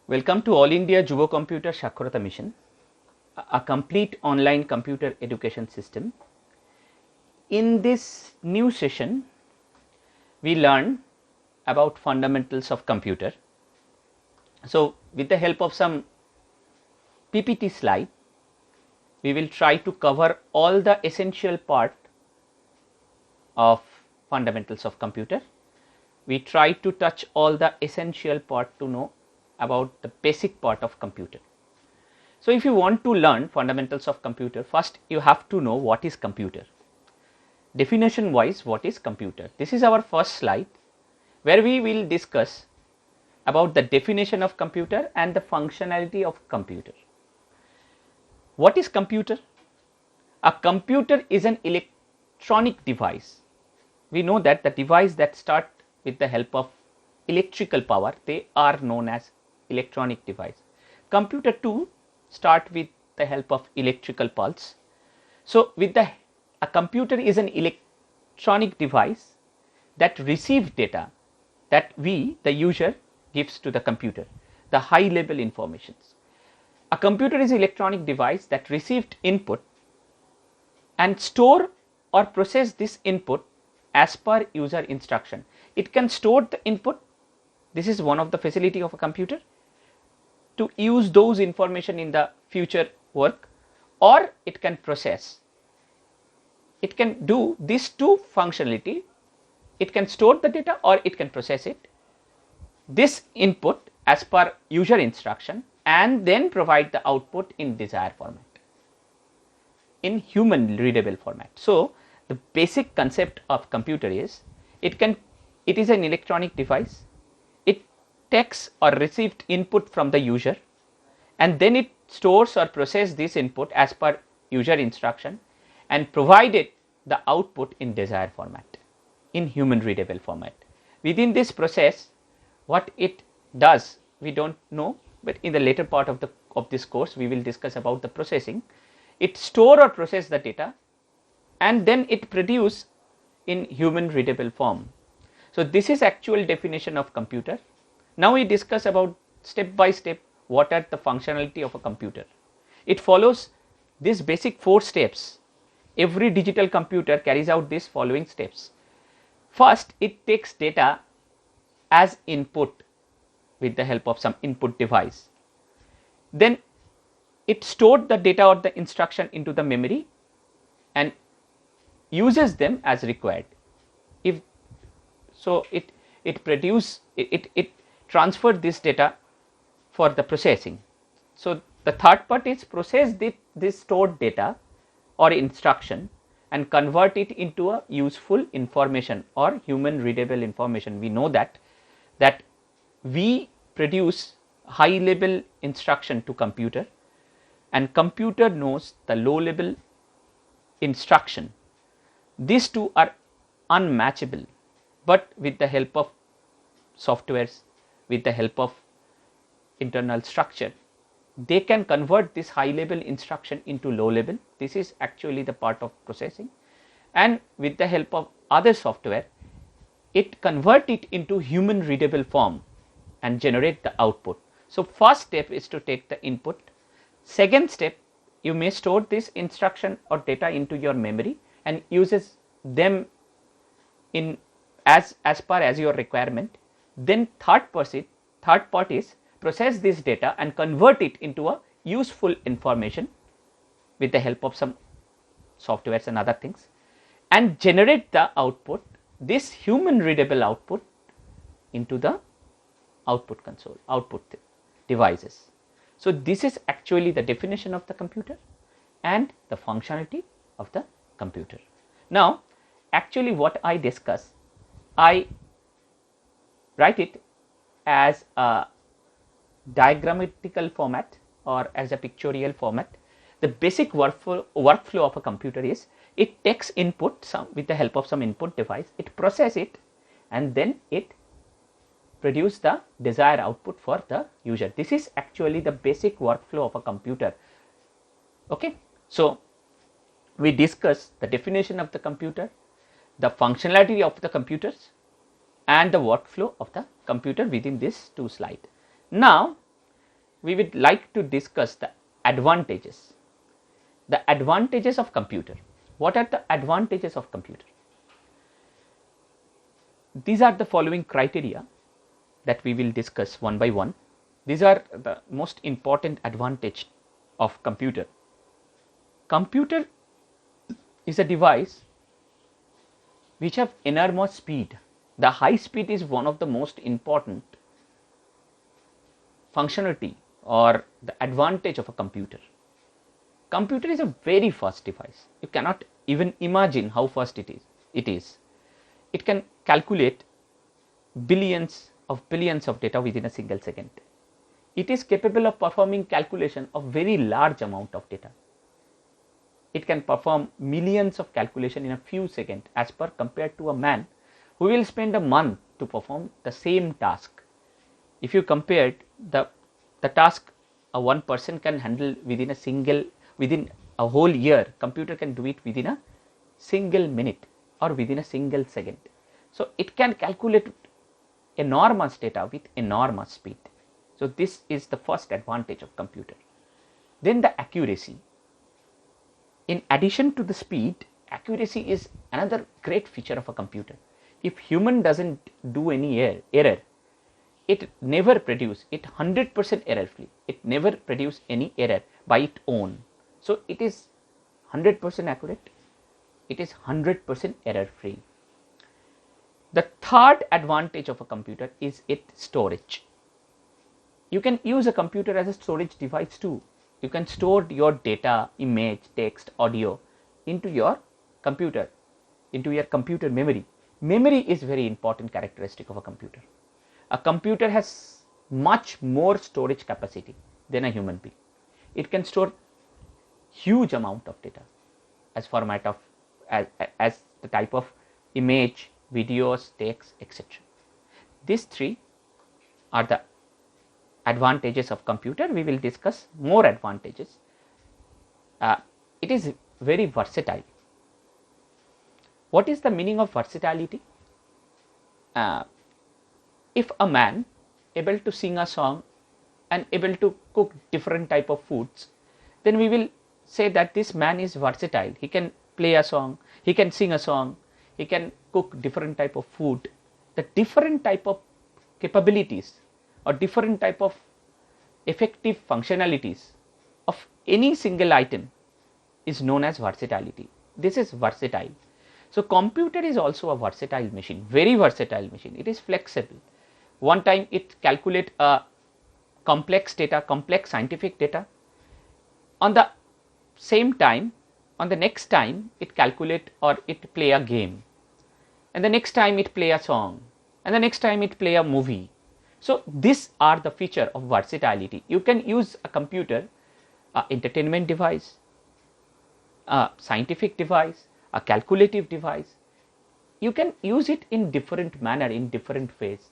Welcome to All India Juvo Computer Saksharata Mission, a complete online computer education system. In this new session, we learn about fundamentals of computer. So, with the help of some PPT slide, we will try to cover all the essential part of fundamentals of computer. We try to touch all the essential part to know about the basic part of computer. So, if you want to learn fundamentals of computer, first you have to know what is computer. Definition wise, what is computer? This is our first slide where we will discuss about the definition of computer and the functionality of computer. What is computer? A computer is an electronic device. We know that the device that start with the help of electrical power, they are known as electronic device. Computer too start with the help of electrical pulse. So, with a computer is an electronic device that receives data that we, the user, gives to the computer, the high level informations. A computer is an electronic device that received input and store or process this input as per user instruction. It can store the input. This is one of the facility of a computer to use those information in the future work, or it can process. It can do these two functionality. It can store the data or it can process it. This input as per user instruction and then provide the output in desired format, in human readable format. So, the basic concept of computer is it is an electronic device. It takes or received input from the user and then it stores or processes this input as per user instruction and provided the output in desired format, in human readable format. Within this process, what it does we don't know, but in the later part of this course we will discuss about the processing. It store or process the data and then it produce in human readable form. So, this is actual definition of computer. Now, we discuss about step by step what are the functionality of a computer. It follows these basic 4 steps. Every digital computer carries out these following steps. First, it takes data as input with the help of some input device. Then it stored the data or the instruction into the memory and uses them as required. If so, it transferred this data for the processing. So, the third part is process this stored data or instruction and convert it into a useful information or human readable information. We know that we produce high level instruction to computer and computer knows the low level instruction. These two are unmatchable, but with the help of softwares, with the help of internal structure, they can convert this high level instruction into low level. This is actually the part of processing, and with the help of other software, it convert it into human readable form and generate the output. So, first step is to take the input. Second step, you may store this instruction or data into your memory and uses them in as per as your requirement. Then third part is process this data and convert it into a useful information with the help of some softwares and other things and generate the output, this human readable output, into the output console, output devices. So, this is actually the definition of the computer and the functionality of the computer. Now, actually what I discuss, I write it as a diagrammatical format or as a pictorial format. The basic workflow of a computer is it takes input with the help of some input device, it processes it and then it produce the desired output for the user. This is actually the basic workflow of a computer. Okay. So, we discuss the definition of the computer, the functionality of the computers and the workflow of the computer within these 2 slides. Now, we would like to discuss the advantages. The advantages of computer. What are the advantages of computer? These are the following criteria that we will discuss one by one. These are the most important advantage of computer. Computer is a device which have enormous speed. The high speed is one of the most important functionality or the advantage of a computer. Computer is a very fast device. You cannot even imagine how fast it is. It can calculate billions of data within a single second. It is capable of performing calculation of very large amount of data. It can perform millions of calculation in a few seconds as per compared to a man who will spend a month to perform the same task. If you compared the task a one person can handle within a whole year, computer can do it within a single minute or within a single second. So it can calculate enormous data with enormous speed. So this is the first advantage of computer. Then the accuracy. In addition to the speed, accuracy is another great feature of a computer. If human doesn't do any error, it never produce it 100% error free. It never produce any error by its own. So it is 100% accurate. It is 100% error free. The third advantage of a computer is its storage. You can use a computer as a storage device too. You can store your data, image, text, audio into your computer memory. Memory is very important characteristic of a computer. A computer has much more storage capacity than a human being. It can store huge amount of data as format of as the type of image, videos, text, etc. These three are the advantages of computer. We will discuss more advantages. It is very versatile. What is the meaning of versatility? If a man able to sing a song and able to cook different type of foods, then we will say that this man is versatile. He can play a song, he can sing a song, he can cook different type of food. The different type of capabilities or different type of effective functionalities of any single item is known as versatility. This is versatile. So computer is also a versatile machine, very versatile machine. It is flexible. One time it calculate a complex data, complex scientific data. On the same time, on the next time it calculate or it play a game, and the next time it play a song, and the next time it play a movie. So these are the feature of versatility. You can use a computer, a entertainment device, a scientific device, a calculative device. You can use it in different manner, in different ways.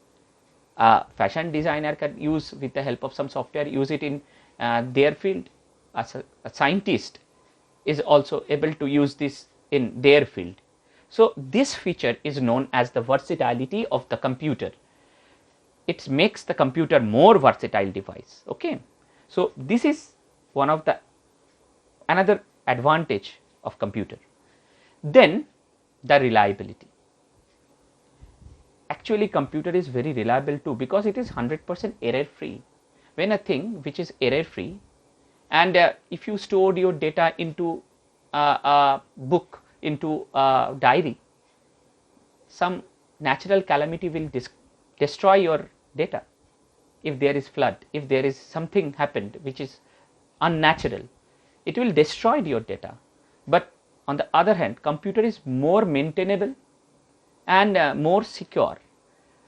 A fashion designer can use with the help of some software, use it in their field. A scientist is also able to use this in their field. So this feature is known as the versatility of the computer. It makes the computer more versatile device. Okay, so this is one of the another advantage of computer. Then the reliability. Actually computer is very reliable too, because it is 100% error free. When a thing which is error free, and if you stored your data into a book, into a diary, some natural calamity will destroy your data. If there is flood, if there is something happened which is unnatural, it will destroy your data. But on the other hand, computer is more maintainable and more secure.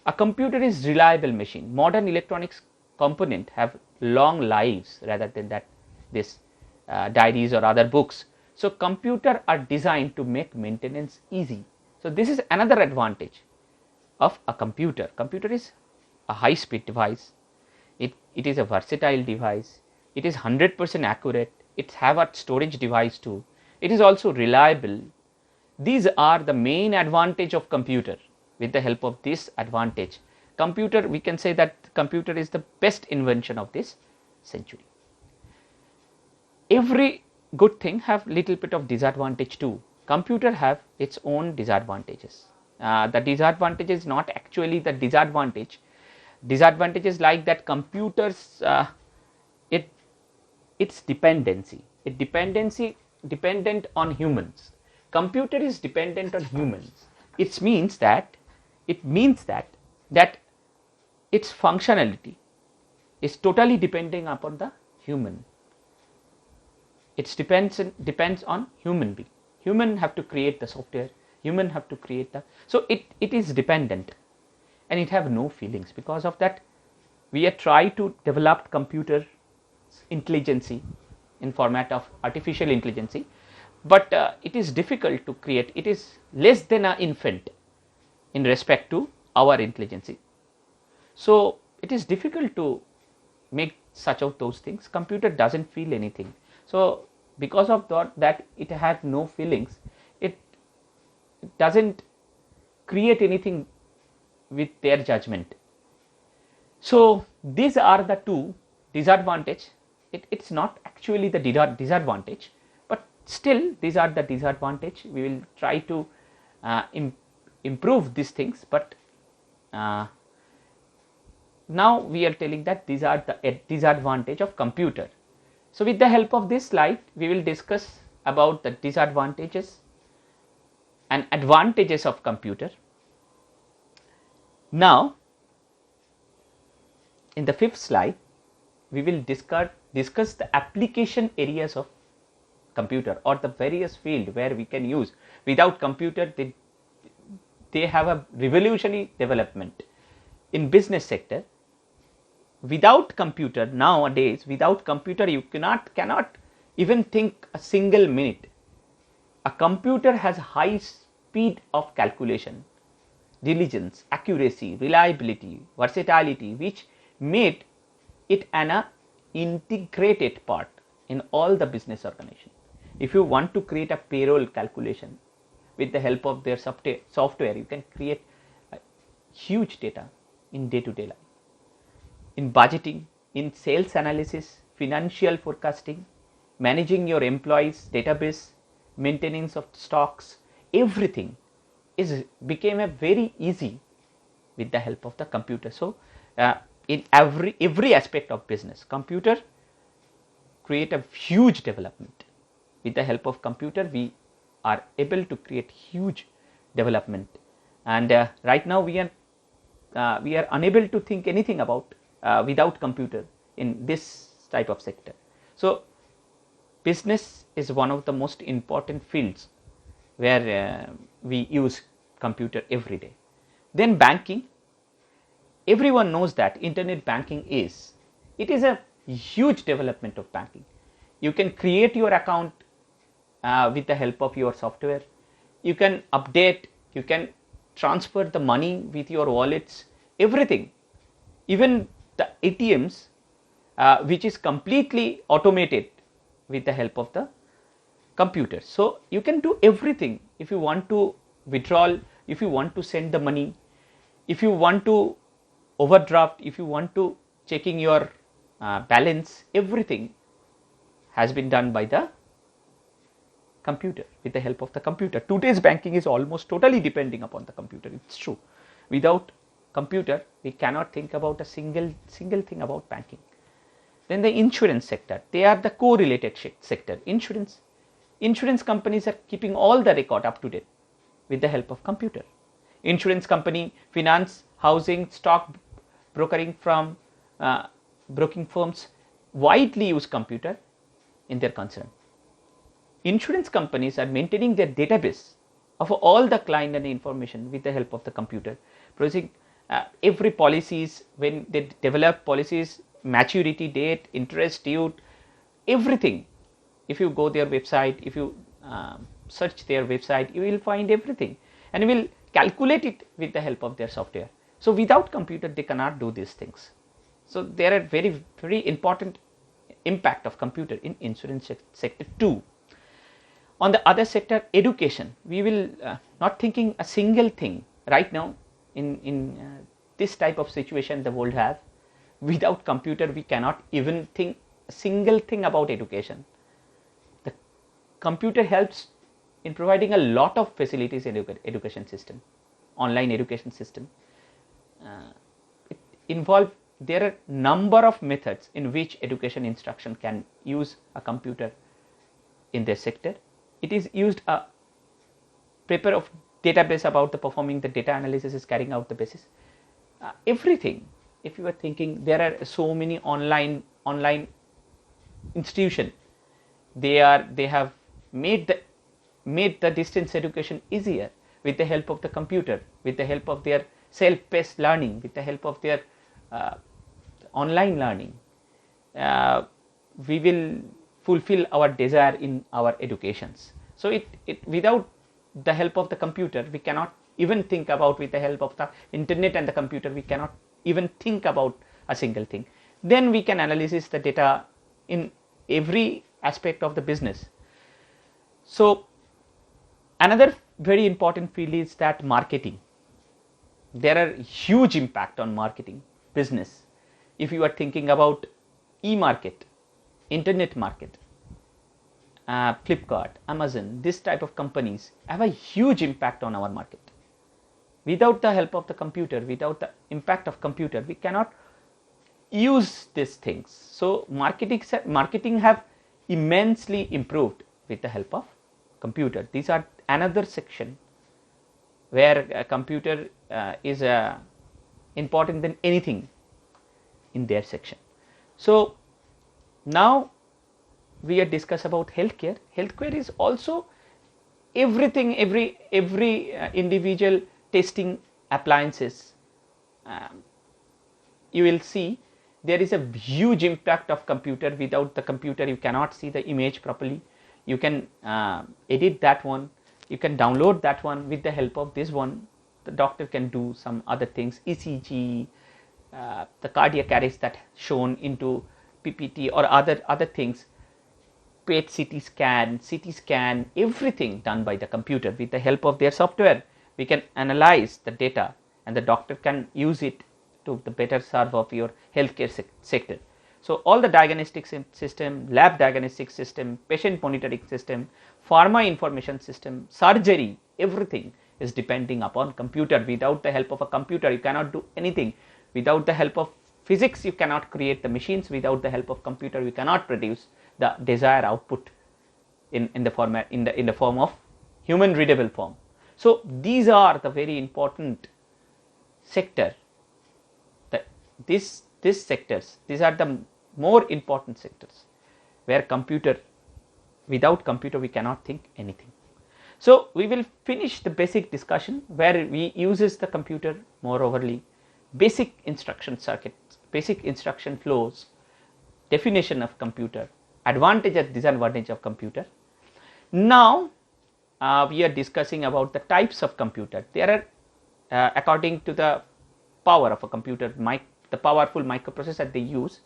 A computer is reliable machine. Modern electronics component have long lives rather than that this diaries or other books. So computer are designed to make maintenance easy. So this is another advantage of a computer. Computer is a high speed device. It is a versatile device. It is 100% accurate. It have a storage device too. It is also reliable. These are the main advantage of computer. With the help of this advantage, computer, we can say that computer is the best invention of this century. Every good thing have little bit of disadvantage too. Computer have its own disadvantages. The disadvantage is not actually the disadvantage. Disadvantage is like that computers, its dependency. Dependent on humans. Computer is dependent on humans. It means that that its functionality is totally depending upon the human. It depends on human being. Human have to create the software. Human have to create the, so it is dependent, and it have no feelings. Because of that, we are trying to develop computer intelligence in format of artificial intelligence, but it is difficult to create. It is less than an infant in respect to our intelligence. So it is difficult to make such of those things. Computer doesn't feel anything. So because of that it had no feelings, it doesn't create anything with their judgment. So these are the two disadvantage. It's not actually the disadvantage, but still these are the disadvantage. We will try to improve these things, but now we are telling that these are the disadvantage of computer. So with the help of this slide, we will discuss about the disadvantages and advantages of computer. Now in the fifth slide, we will discuss the application areas of computer, or the various field where we can use. Without computer, they have a revolutionary development in business sector. Without computer nowadays, without computer you cannot even think a single minute. A computer has high speed of calculation, diligence, accuracy, reliability, versatility, which made it an integrated part in all the business organization. If you want to create a payroll calculation with the help of their software, you can create huge data in day-to-day life. In budgeting, in sales analysis, financial forecasting, managing your employees database, maintenance of stocks, everything became a very easy with the help of the computer. So in every aspect of business, computer create a huge development. With the help of computer, we are able to create huge development, and right now we are unable to think anything about without computer in this type of sector. So business is one of the most important fields where we use computer every day. Then banking. Everyone knows that internet banking is a huge development of banking. You can create your account with the help of your software. You can update, you can transfer the money with your wallets, everything. Even the ATMs, which is completely automated with the help of the computer. So you can do everything. If you want to withdraw, if you want to send the money, if you want to overdraft, if you want to checking your balance, everything has been done by the computer, with the help of the computer. Today's banking is almost totally depending upon the computer. It's true. Without computer, we cannot think about a single thing about banking. Then the insurance sector, they are the correlated sector. Insurance companies are keeping all the record up to date with the help of computer. Insurance company, finance, housing, stock brokering from broking firms widely use computer in their concern. Insurance companies are maintaining their database of all the client and information with the help of the computer, producing every policies, when they develop policies, maturity date, interest due, everything. If you go their website, if you search their website, you will find everything, and you will calculate it with the help of their software. So without computer, they cannot do these things. So there are very important impact of computer in insurance sector too. On the other sector, education, we will not thinking a single thing right now in this type of situation the world have. without computer we cannot even think a single thing about education. The computer helps in providing a lot of facilities in education system, online education system. It involve, there are number of methods in which education instruction can use a computer in their sector. It is used a paper of database about the performing the data analysis is carrying out the basis. Everything, if you are thinking, there are so many online institution, they have made the distance education easier with the help of the computer, with the help of their self-paced learning, with the help of their online learning. We will fulfill our desire in our educations. So it without the help of the computer we cannot even think about, with the help of the internet and the computer we cannot even think about a single thing. Then we can analyze the data in every aspect of the business. So another very important field is that marketing. There are huge impact on marketing business. If you are thinking about e-market, internet market, Flipkart, Amazon, this type of companies have a huge impact on our market. Without the help of the computer, without the impact of computer, we cannot use these things. So marketing have immensely improved with the help of computer. These are another section where a computer is important than anything in their section. So now we are discuss about healthcare. Healthcare is also everything, every individual testing appliances. You will see there is a huge impact of computer. Without the computer you cannot see the image properly. You can edit that one, you can download that one. With the help of this one the doctor can do some other things, ECG, the cardiac arrest that shown into PPT or other things, PET CT scan, everything done by the computer. With the help of their software we can analyze the data and the doctor can use it to the better serve of your healthcare sector. So all the diagnostic system, lab diagnostic system, patient monitoring system, pharma information system, surgery, everything is depending upon computer. Without the help of a computer you cannot do anything. Without the help of physics you cannot create the machines. Without the help of computer you cannot produce the desired output in the form of human readable form. So these are the very important sector. These sectors, these are the more important sectors where computer, without computer we cannot think anything. So we will finish the basic discussion where we uses the computer more overly, basic instruction circuits, basic instruction flows, definition of computer, advantage and disadvantage of computer. Now we are discussing about the types of computer. There are according to the power of a computer, the powerful microprocessor they use.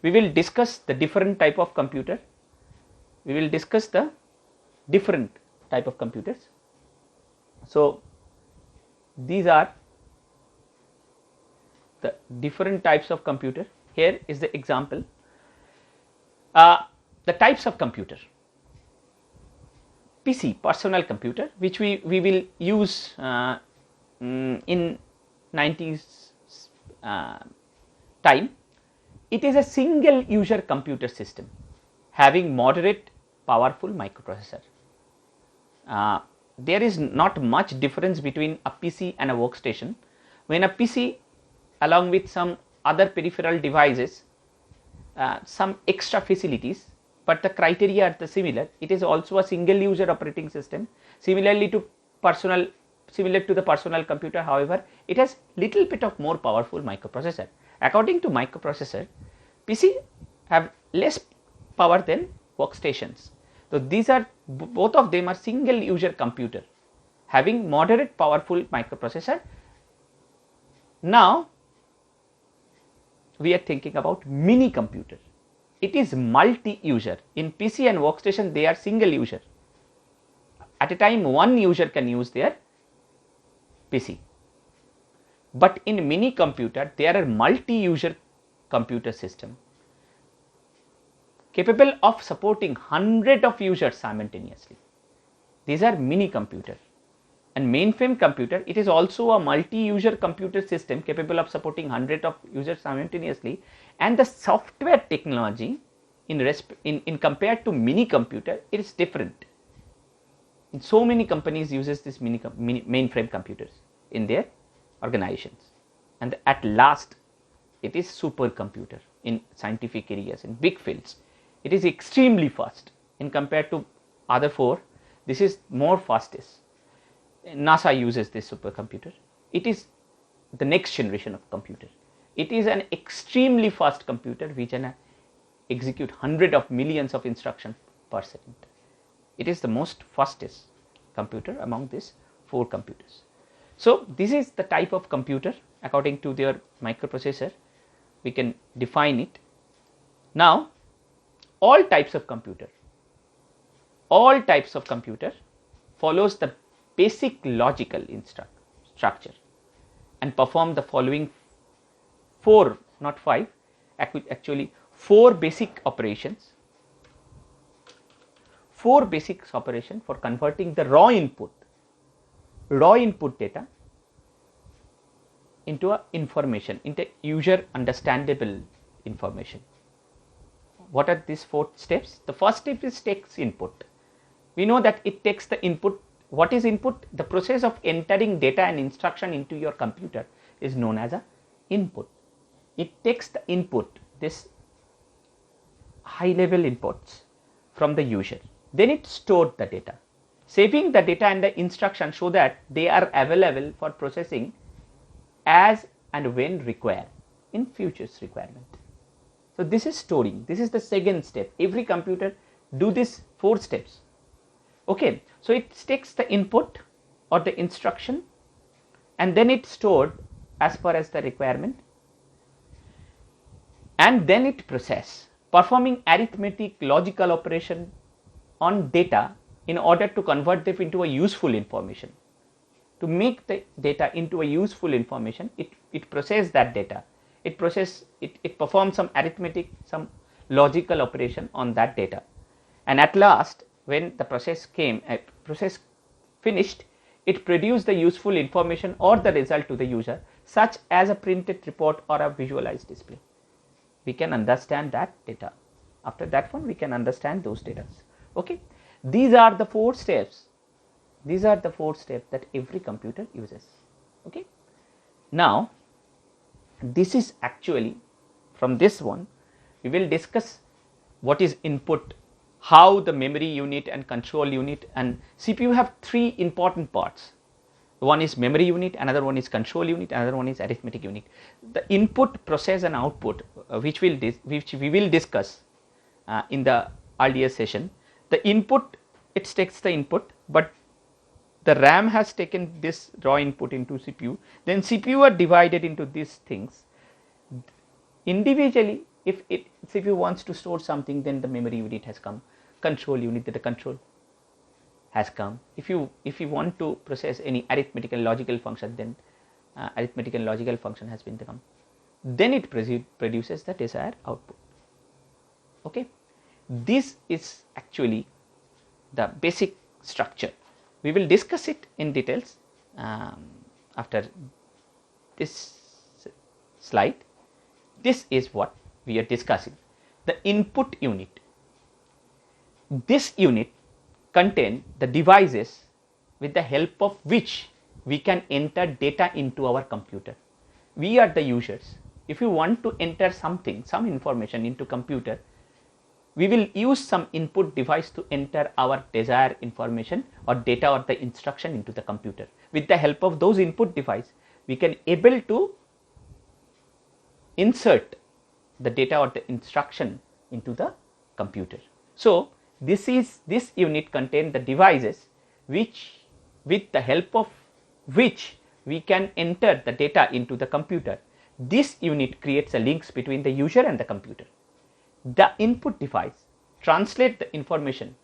We will discuss the different type of computer. We will discuss the different type of computers. So these are the different types of computer. Here is the example. The types of computer. PC, personal computer, which we will use in 90s time. It is a single user computer system having moderate powerful microprocessor. There is not much difference between a PC and a workstation. When a PC along with some other peripheral devices, some extra facilities, but the criteria are the similar. It is also a single user operating system, similar to the personal computer. However, it has little bit of more powerful microprocessor. According to microprocessor, PC have less power than workstations. So these are, both of them are single user computer having moderate powerful microprocessor. Now we are thinking about mini computer. It is multi-user. In PC and workstation they are single user. At a time one user can use their PC. But in mini computer there are multi-user computer system capable of supporting hundreds of users simultaneously. These are mini computer. And mainframe computer, it is also a multi-user computer system capable of supporting hundreds of users simultaneously, and the software technology in compared to mini computer, it is different. And so many companies uses this mainframe computers in their organizations, and at last it is supercomputer in scientific areas, in big fields. It is extremely fast in compared to other four. This is more fastest. NASA uses this supercomputer. It is the next generation of computer. It is an extremely fast computer which can execute hundreds of millions of instructions per second. It is the most fastest computer among these four computers. So this is the type of computer according to their microprocessor. We can define it. Now all types of computer follows the basic logical structure and perform the following four, not five, actually four basic operations. Four basic operations for converting the raw input data into a information, into user understandable information. What are these four steps? The first step is takes input. We know that it takes the input. What is input? The process of entering data and instruction into your computer is known as a input. It takes the input, this high level inputs from the user. Then it stores the data, saving the data and the instruction so that they are available for processing as and when required in future's requirement. So this is storing. This is the second step. Every computer do this four steps. Okay, so it takes the input or the instruction and then it stored as per as the requirement, and then it process, performing arithmetic logical operation on data in order to convert them into a useful information. To make the data into a useful information, it process that data. It performs some arithmetic, some logical operation on that data, and at last when the process finished, it produced the useful information or the result to the user, such as a printed report or a visualized display. We can understand that data. After that one, we can understand those data. Okay, these are the four steps. These are the four steps that every computer uses. Okay, now this is actually, from this one we will discuss what is input, how the memory unit and control unit and CPU have three important parts. One is memory unit, another one is control unit, another one is arithmetic unit. The input, process and output, which we will discuss in the earlier session. The input, it takes the input, but the RAM has taken this raw input into CPU. Then CPU are divided into these things individually. If CPU wants to store something, then the memory unit has come. Control unit, the control has come. If you want to process any arithmetic and logical function, then arithmetic and logical function has been come. Then it produces the desired output. Okay, this is actually the basic structure. We will discuss it in details after this slide. This is what we are discussing, the input unit. This unit contains the devices with the help of which we can enter data into our computer. We are the users. If you want to enter something, some information into computer, we will use some input device to enter our desired information or data or the instruction into the computer. With the help of those input device, we can able to insert the data or the instruction into the computer. So this unit contains the devices which, with the help of which we can enter the data into the computer. This unit creates a links between the user and the computer. The input device translate the information.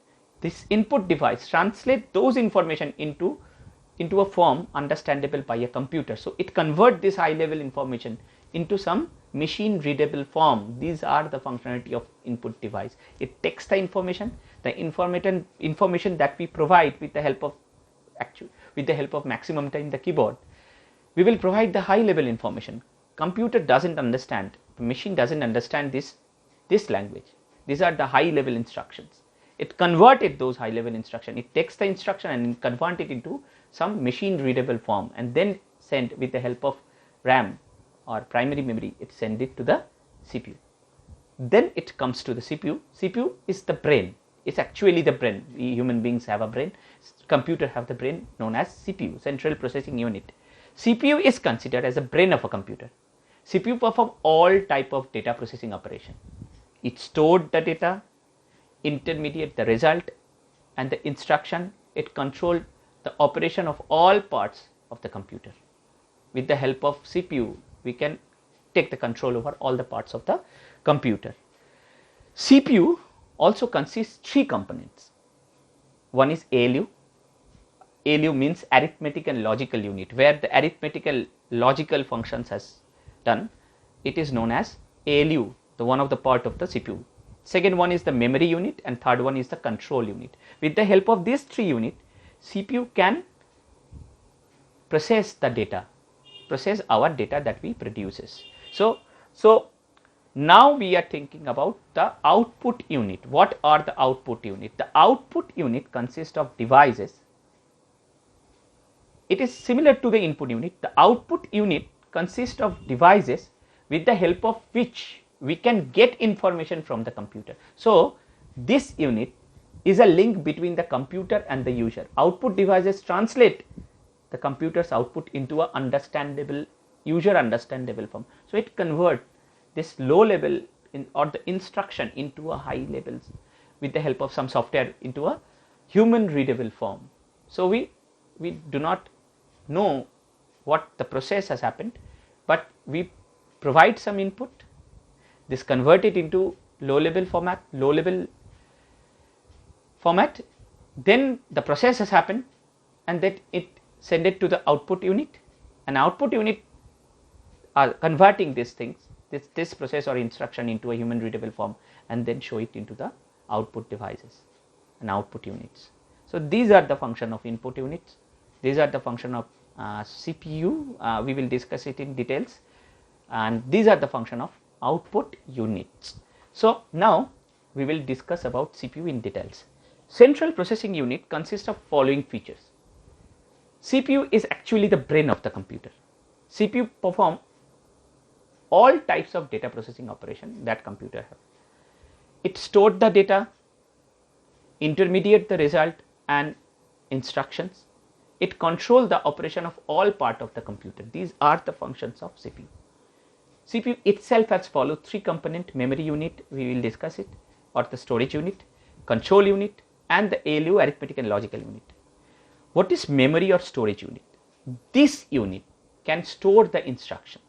This input device translate those information into a form understandable by a computer. So it convert this high level information into some machine readable form. These are the functionality of input device. It takes the information that we provide with the help of maximum time the keyboard. We will provide the high level information. Computer doesn't understand, the machine doesn't understand this language. These are the high level instructions. It converted those high level instruction. It takes the instruction and convert it into some machine readable form, and then send with the help of RAM or primary memory, it send it to the CPU. Then it comes to the CPU. CPU is the brain. It's actually the brain. We human beings have a brain. Computer have the brain known as CPU, central processing unit. CPU is considered as the brain of a computer. CPU perform all type of data processing operation. It stored the data, intermediate the result and the instruction. It controlled the operation of all parts of the computer. With the help of CPU, we can take the control over all the parts of the computer. CPU also consists three components. One is ALU. ALU means arithmetic and logical unit, where the arithmetical logical functions has done. It is known as ALU, the one of the part of the CPU. Second one is the memory unit, and third one is the control unit. With the help of these three units, CPU can process the data, process our data that we produces. So now we are thinking about the output unit. What are the output unit? The output unit consists of devices. It is similar to the input unit. The output unit consists of devices with the help of which we can get information from the computer. So this unit is a link between the computer and the user. Output devices translate the computer's output into a understandable, user understandable form. So it converts this low level or the instruction into a high levels with the help of some software into a human readable form. So we do not know what the process has happened, but we provide some input, this convert it into low level format, then the process has happened and that it send it to the output unit, and output unit are converting these things, this process or instruction into a human readable form, and then show it into the output devices and output units. So these are the function of input units. These are the function of CPU. We will discuss it in details, and these are the function of output units. So now we will discuss about CPU in details. Central processing unit consists of following features. CPU is actually the brain of the computer. CPU perform all types of data processing operation that computer have. It stored the data, intermediate the result and instructions. It control the operation of all part of the computer. These are the functions of CPU. CPU itself has followed three component: memory unit, we will discuss it, or the storage unit, control unit, and the ALU, arithmetic and logical unit. What is memory or storage unit? This unit can store the instruction,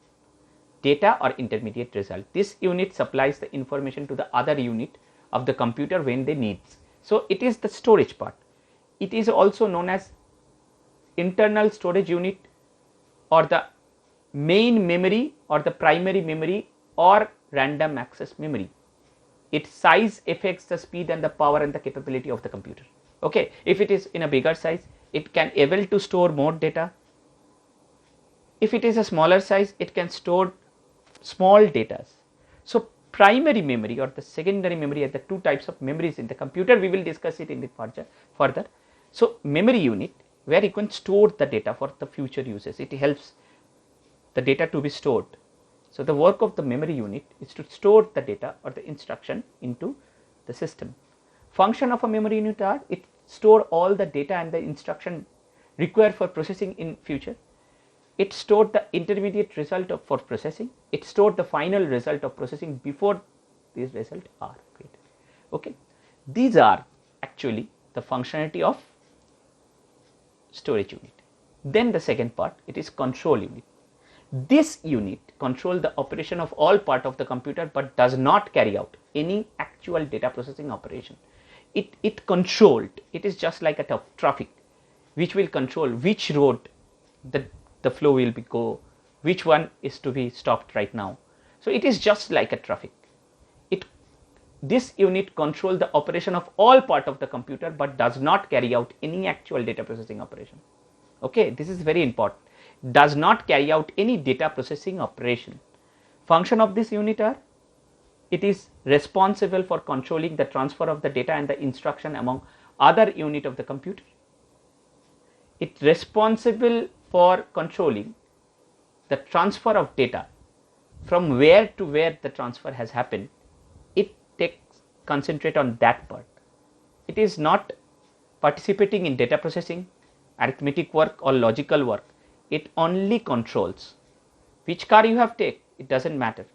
data or intermediate result. This unit supplies the information to the other unit of the computer when they need. So it is the storage part. It is also known as internal storage unit, or the main memory, or the primary memory, or random access memory. Its size affects the speed and the power and the capability of the computer. Okay, if it is in a bigger size, it can able to store more data. If it is a smaller size, it can store small data. So primary memory or the secondary memory are the two types of memories in the computer. We will discuss it in the further. So memory unit, where you can store the data for the future uses. It helps the data to be stored. So the work of the memory unit is to store the data or the instruction into the system. Function of a memory unit are, it store all the data and the instruction required for processing in future. It stored the intermediate result for processing. It stored the final result of processing before these results are created. Okay, these are actually the functionality of storage unit. Then the second part, it is control unit. This unit controls the operation of all part of the computer, but does not carry out any actual data processing operation. It controlled. It is just like a traffic, which will control which road the flow will be go, which one is to be stopped right now. So it is just like a traffic. This unit controls the operation of all part of the computer, but does not carry out any actual data processing operation. Okay, this is very important. Does not carry out any data processing operation. Function of this unit are, it is responsible for controlling the transfer of the data and the instruction among other unit of the computer. It responsible for controlling the transfer of data from where to where the transfer has happened. It takes concentrate on that part. It is not participating in data processing, arithmetic work or logical work. It only controls which car you have take, it doesn't matter.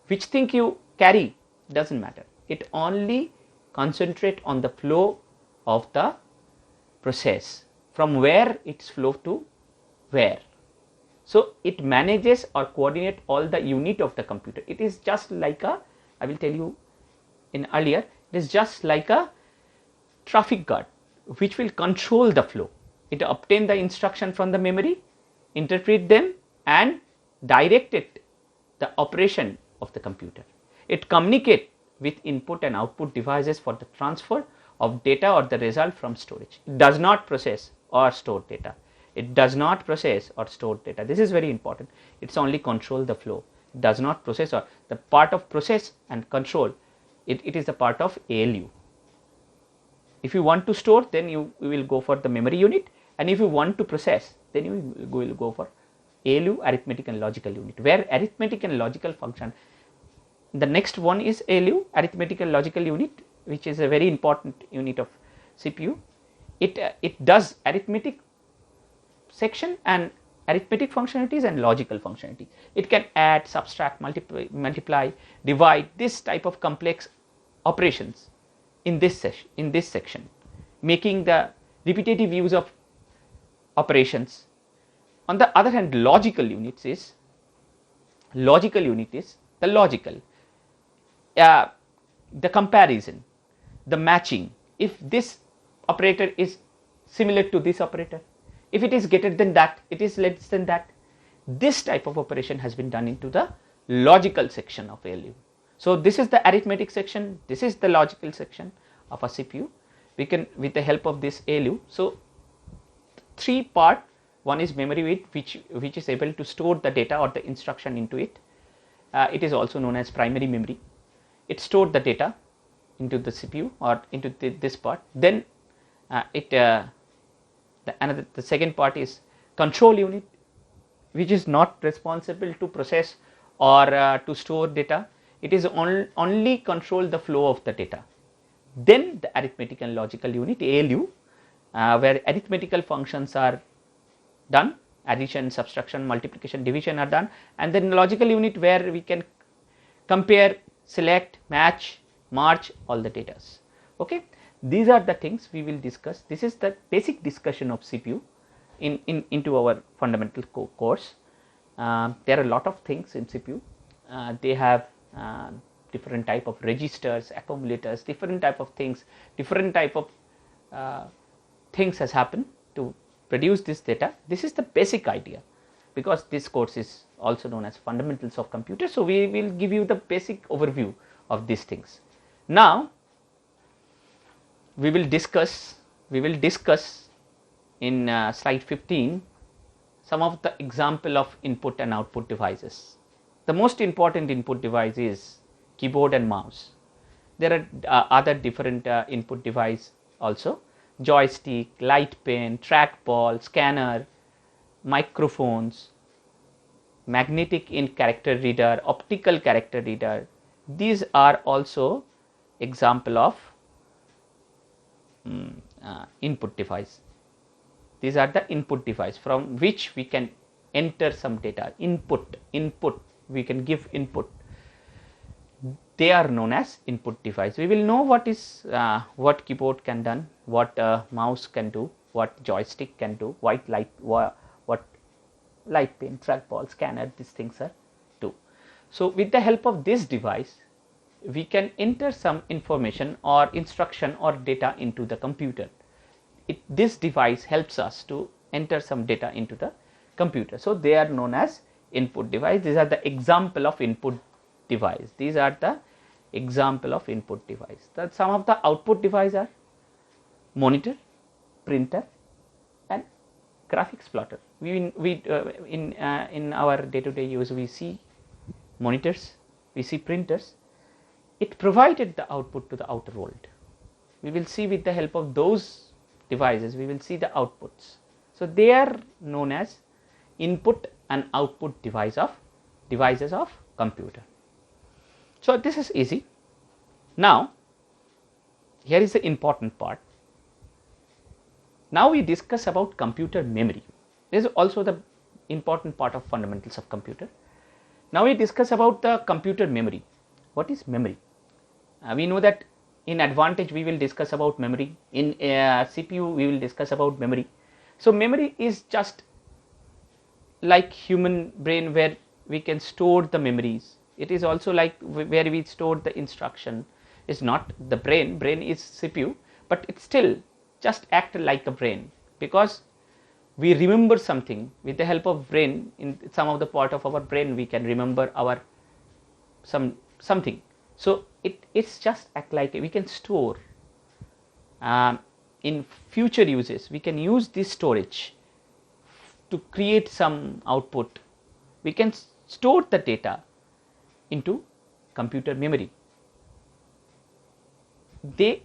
Which thing you carry, doesn't matter. It only concentrate on the flow of the process, from where it's flow to where. So it manages or coordinate all the unit of the computer. It is just like a, I will tell you in earlier, it is just like a traffic guard which will control the flow. It obtain the instruction from the memory, interpret them and direct it the operation of the computer. It communicate with input and output devices for the transfer of data or the result from storage. It does not process or store data. It does not process or store data. This is very important. It's only control the flow. It does not process, or the part of process and control, it is the part of ALU. If you want to store, then you will go for the memory unit, and if you want to process, then you will go for ALU, arithmetic and logical unit, where arithmetic and logical function. The next one is ALU, arithmetic and logical unit, which is a very important unit of CPU. It does arithmetic section and arithmetic functionalities and logical functionality. It can add, subtract, multiply, divide, this type of complex operations in this section, making the repetitive use of operations. On the other hand, logical unit is the logical, the comparison, the matching. If this operator is similar to this operator, if it is greater than that, it is less than that, this type of operation has been done into the logical section of ALU. So this is the arithmetic section, this is the logical section of a CPU. We can, with the help of this ALU, so three part. One is memory unit, which is able to store the data or the instruction into it. It is also known as primary memory. It stored the data into the CPU or into this part. Then the second part is control unit, which is not responsible to process or to store data. It is only control the flow of the data. Then the arithmetic and logical unit, ALU, where arithmetical functions are done, addition, subtraction, multiplication, division are done, and then logical unit where we can compare, select, match, merge all the data. Okay, these are the things we will discuss. This is the basic discussion of CPU into our fundamental course. There are a lot of things in CPU. They have different type of registers, accumulators, different type of things, different type of things has happened to produce this data. This is the basic idea, because this course is also known as fundamentals of computer. So we will give you the basic overview of these things. Now we will discuss in slide 15 some of the example of input and output devices. The most important input device is keyboard and mouse. There are other different input device also: joystick, light pen, trackball, scanner, microphones, magnetic ink character reader, optical character reader. These are also example of input device. These are the input device from which we can enter some data. Input, we can give input. They are known as input device. We will know what is what keyboard can done, what mouse can do, what joystick can do, what light pen, trackball, scanner, these things are do. So with the help of this device, we can enter some information or instruction or data into the computer. This device helps us to enter some data into the computer. So they are known as input device. These are the example of input device. These are the example of input device. Some of the output device are monitor, printer, and graphics plotter. In our day-to-day use, we see monitors, we see printers. It provided the output to the outer world. We will see with the help of those devices, we will see the outputs. So they are known as input and output devices of computer. So this is easy. Now here is the important part. Now we discuss about computer memory. This is also the important part of fundamentals of computer. Now we discuss about the computer memory. What is memory? We know that in advantage we will discuss about memory. In CPU we will discuss about memory. So memory is just like human brain where we can store the memories. It is also like where we store the instruction. It's not the brain is CPU, but it still just act like a brain, because we remember something with the help of brain. In some of the part of our brain we can remember our something. So it's just act like we can store. In future uses we can use this storage to create some output. We can store the data into computer memory. They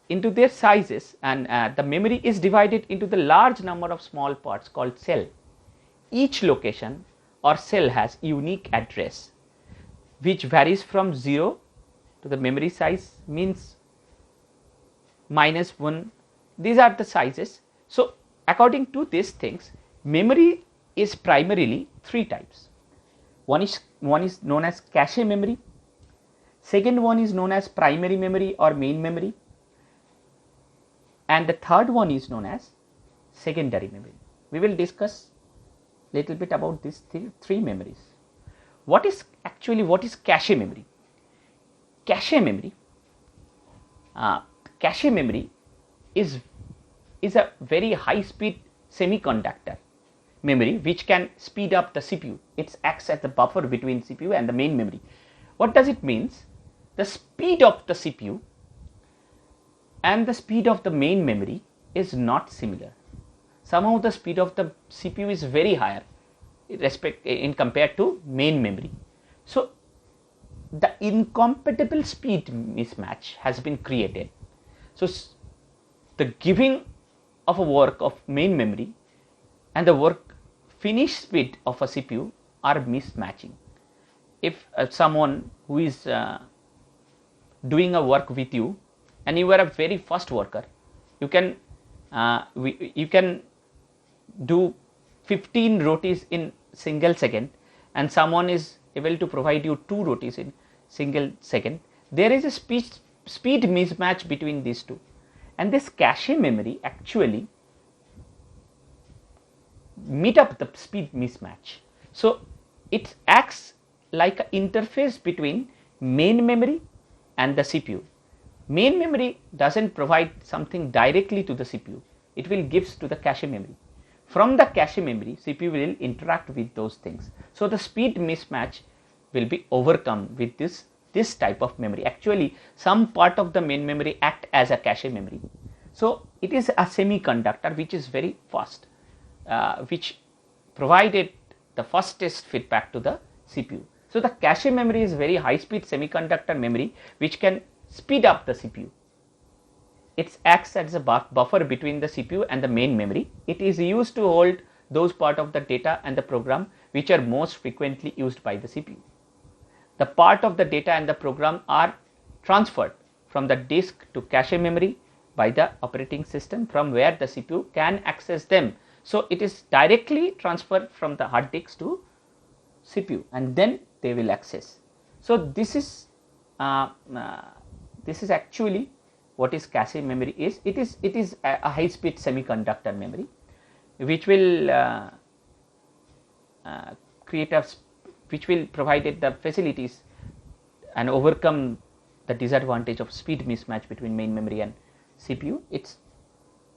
into their sizes, and the memory is divided into the large number of small parts called cell. Each location or cell has unique address which varies from 0 to the memory size means -1. These are the sizes. So according to these things, memory is primarily 3 types. One is known as cache memory. Second one is known as primary memory or main memory. And the third one is known as secondary memory. We will discuss little bit about these three memories. What is cache memory? Cache memory is a very high speed semiconductor memory which can speed up the CPU. It acts as the buffer between CPU and the main memory. What does it means? The speed of the CPU and the speed of the main memory is not similar. Somehow the speed of the CPU is very higher in compared to main memory. So the incompatible speed mismatch has been created. So the giving of a work of main memory and the work finish speed of a CPU are mismatching. If someone who is doing a work with you and you are a very fast worker, you can do 15 rotis in single second, and someone is able to provide you 2 rotis in single second. There is a speed mismatch between these two, and this cache memory actually meet up the speed mismatch. So it acts like an interface between main memory and the CPU. Main memory doesn't provide something directly to the CPU, it will gives to the cache memory. From the cache memory, CPU will interact with those things. So the speed mismatch will be overcome with this type of memory. Actually, some part of the main memory act as a cache memory. So it is a semiconductor which is very fast, which provided the fastest feedback to the CPU. So the cache memory is very high speed semiconductor memory which can speed up the CPU. It acts as a buffer between the CPU and the main memory. It is used to hold those part of the data and the program which are most frequently used by the CPU. The part of the data and the program are transferred from the disk to cache memory by the operating system, from where the CPU can access them. So it is directly transferred from the hard disk to CPU, and then they will access. So this is actually what is cache memory is. It is a high speed semiconductor memory which will which will provide the facilities and overcome the disadvantage of speed mismatch between main memory and CPU. It's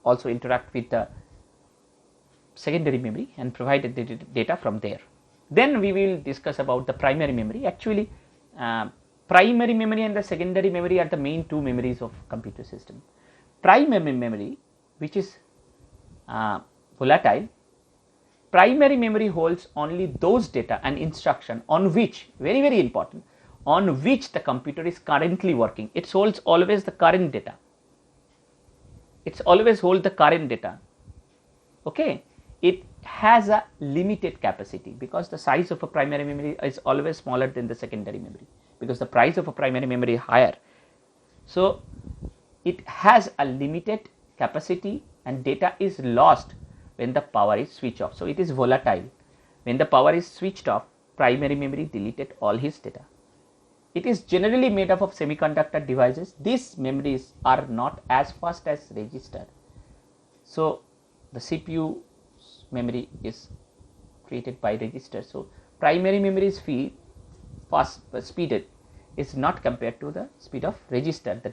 also interact with the secondary memory and provided the data from there. Then we will discuss about the primary memory. Actually, primary memory and the secondary memory are the main two memories of computer system. Primary memory, which is volatile, primary memory holds only those data and instruction on which, very very important, on which the computer is currently working. It holds always the current data. It's always hold the current data. Okay, it has a limited capacity because the size of a primary memory is always smaller than the secondary memory, because the price of a primary memory is higher. So it has a limited capacity and data is lost when the power is switched off. So it is volatile. When the power is switched off, primary memory deleted all his data. It is generally made up of semiconductor devices. These memories are not as fast as register. So the CPU memory is created by register. So primary memory is speeded is not compared to the speed of register. The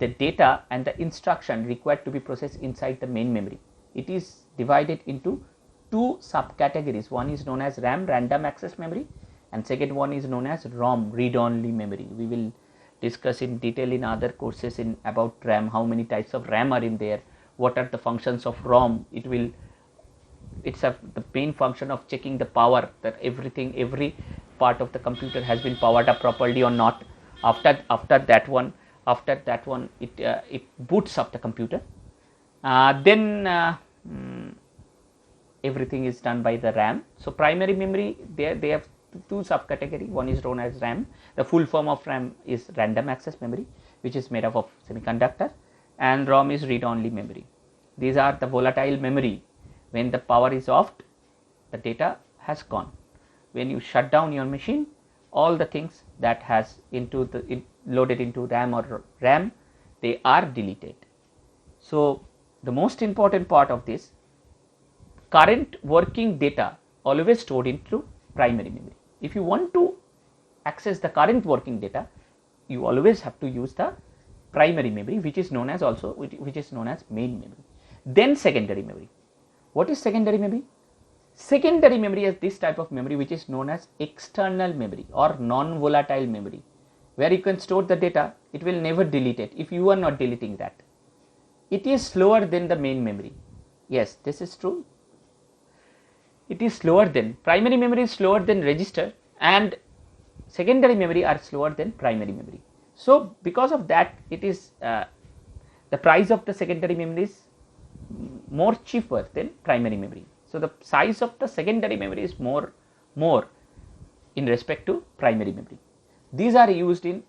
data and the instruction required to be processed inside the main memory. It is divided into two subcategories. One is known as RAM, random access memory, and second one is known as ROM, read-only memory. We will discuss in detail in other courses in about RAM, how many types of RAM are in there, what are the functions of ROM. The main function of checking the power, that every part of the computer has been powered up properly or not. After that one it boots up the computer. Then everything is done by the RAM. So primary memory, they have two subcategory. One is known as RAM. The full form of RAM is random access memory, which is made up of semiconductor, and ROM is read-only memory. These are the volatile memory. When the power is off, the data has gone. When you shut down your machine, all the things that has loaded into RAM or RAM, they are deleted. So the most important part of this, current working data always stored into primary memory. If you want to access the current working data, you always have to use the primary memory, which is known as main memory. Then secondary memory. What is secondary memory? Secondary memory is this type of memory which is known as external memory or non-volatile memory, where you can store the data. It will never delete it if you are not deleting that. It is slower than the main memory. Yes, this is true. It is slower than primary memory, is slower than register, and secondary memory are slower than primary memory. So because of that, it is the price of the secondary memory is more cheaper than primary memory. So the size of the secondary memory is more in respect to primary memory. These are used in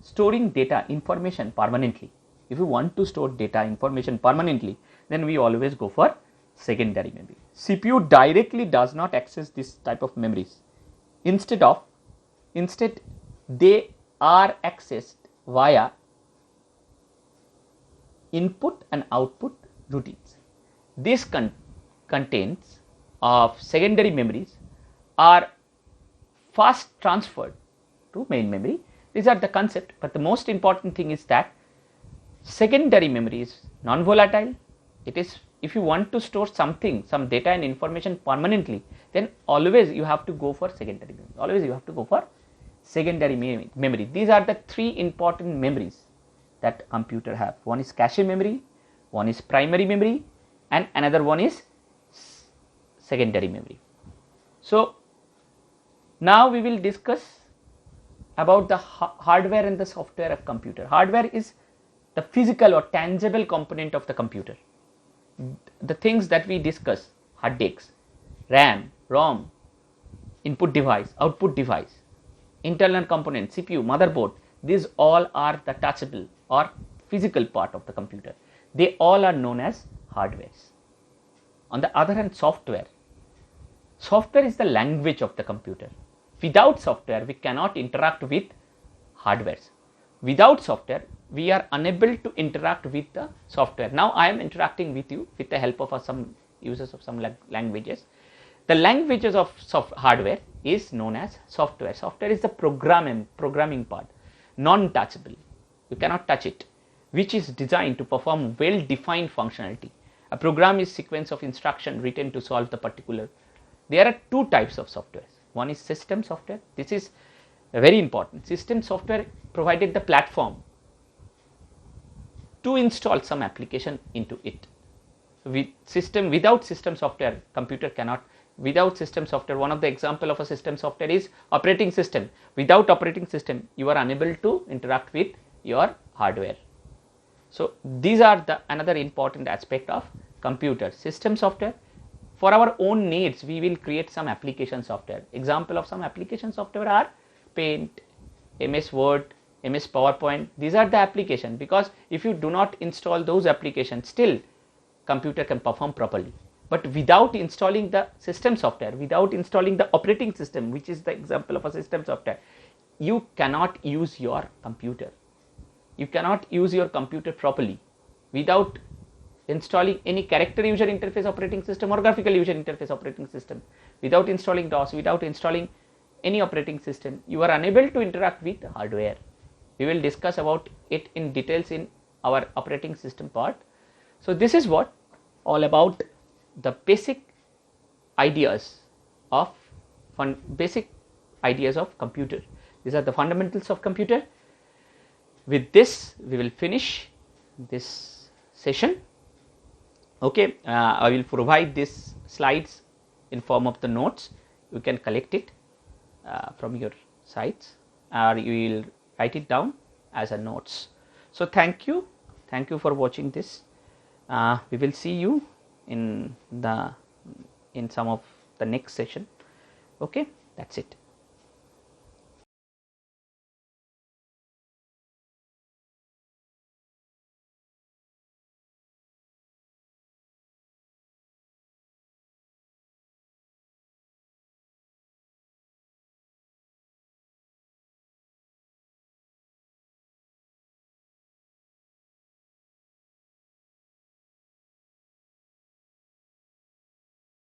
storing data, information permanently. If you want to store data, information permanently, then we always go for secondary memory. CPU directly does not access this type of memories. Instead they are accessed via input and output routines. This contents of secondary memories are fast transferred to main memory. These are the concept, but the most important thing is that secondary memory is non-volatile. It is, if you want to store some data and information permanently, then always you have to go for secondary memory. Always you have to go for secondary memory. These are the three important memories that computer have. One is cache memory, one is primary memory, and another one is secondary memory. So now we will discuss about the hardware and the software of computer. Hardware is the physical or tangible component of the computer. The things that we discuss: hard disks, RAM, ROM, input device, output device, internal component, CPU, motherboard. These all are the touchable or physical part of the computer. They all are known as hardwares. On the other hand, software is the language of the computer. Without software, we cannot interact with hardwares. Without software, we are unable to interact with the software. Now I am interacting with you with the help of some users of some languages. The languages of hardware is known as software. Software is the programming part, non-touchable. You cannot touch it, which is designed to perform well-defined functionality. A program is sequence of instruction written to solve the particular There are two types of software. One is system software. This is very important. System software provided the platform to install some application into it. Without system software, computer cannot. Without system software, one of the example of a system software is operating system. Without operating system, you are unable to interact with your hardware. So these are the another important aspect of computer. System software. For our own needs, we will create some application software. Example of some application software are Paint, MS Word, MS PowerPoint. These are the application, because if you do not install those applications, still computer can perform properly. But without installing the system software, without installing the operating system, which is the example of a system software, you cannot use your computer. You cannot use your computer properly without installing any character user interface operating system or graphical user interface operating system. Without installing DOS, without installing any operating system, you are unable to interact with hardware. We will discuss about it in details in our operating system part. So this is what all about the basic ideas of computer. These are the fundamentals of computer. With this, we will finish this session. Okay, I will provide these slides in form of the notes. You can collect it from your sites, or you will write it down as a notes. So thank you for watching this. We will see you in some of the next session. Okay, that's it.